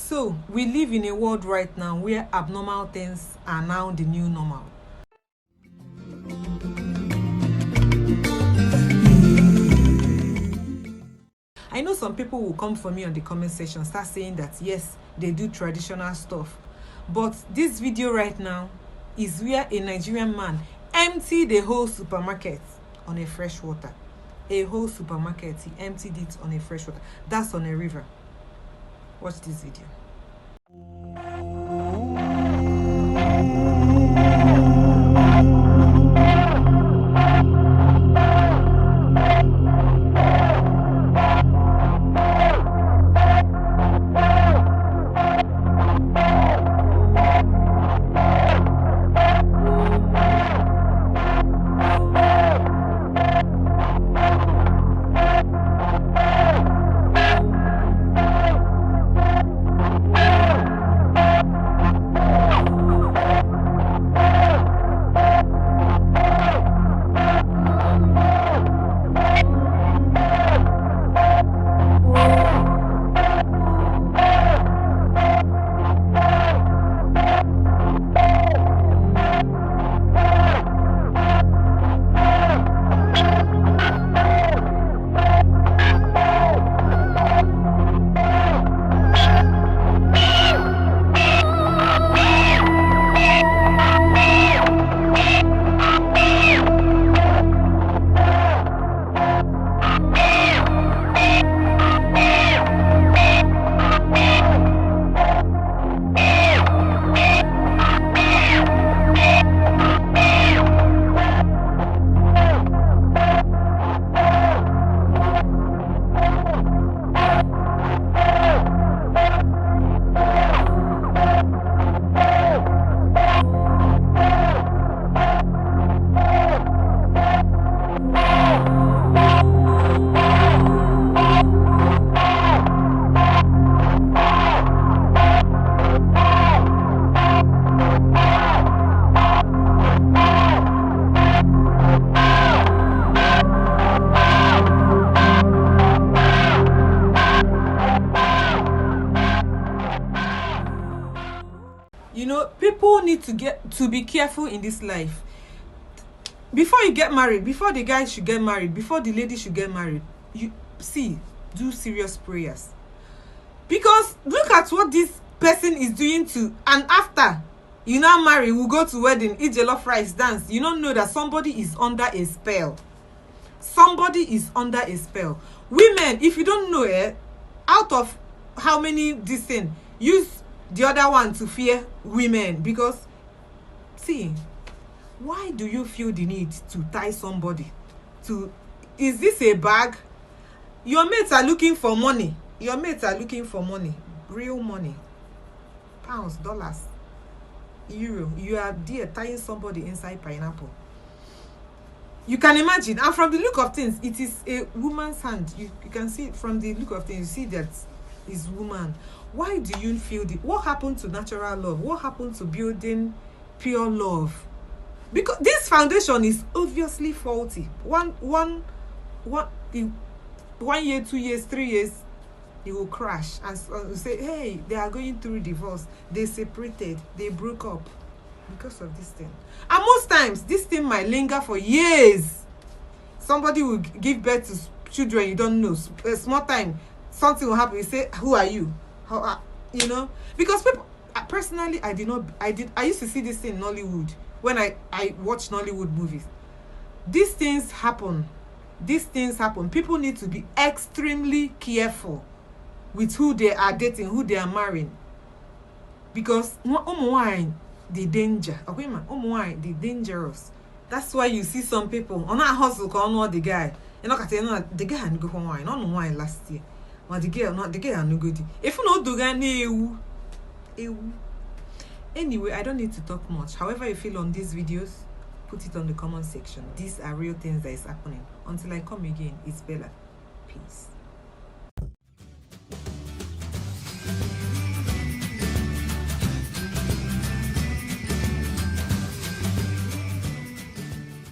So we live in a world right now where abnormal things are now the new normal. I know some people will come for me on the comment section, start saying that yes, they do traditional stuff. But this video right now is where a Nigerian man emptied a whole supermarket on a fresh water. A whole supermarket, he emptied it on a fresh water. That's on a river. Watch this video. You know, people need to be careful in this life. Before you get married, before the guy should get married, before the lady should get married, you do serious prayers. Because look at what this person is doing to, and after you now marry, we'll go to wedding, eat jollof rice, dance. You don't know that somebody is under a spell. Somebody is under a spell. Women, if you don't know, out of how many this thing, use the other one to fear women. Because see, why do you feel the need to tie somebody to? Is this a bag? Your mates are looking for money. Your mates are looking for money, real money, pounds, dollars, euro. You are there tying somebody inside pineapple. You can imagine, and from the look of things, it is a woman's hand. You can see it from the look of things. You see that is woman. Why do you feel the? What happened to natural love? What happened to building pure love? Because this foundation is obviously faulty. One year, 2 years, 3 years, it will crash and say, hey, they are going through divorce. They separated. They broke up because of this thing. And most times, this thing might linger for years. Somebody will give birth to children you don't know. A small time, something will happen. You say, who are you? How you know? Because people, personally, I used to see this thing in Nollywood when I watch Nollywood movies. These things happen. These things happen. People need to be extremely careful with who they are dating, who they are marrying. Because the danger. The dangerous. That's why you see some people on our hustle on the guy. You know, the guy and go for wine. Not wine last year. But the girl no good. If you know the guy, anyway, I don't need to talk much. However you feel on these videos, put it on the comment section. These are real things that is happening. Until I come again, it's Bella. Peace.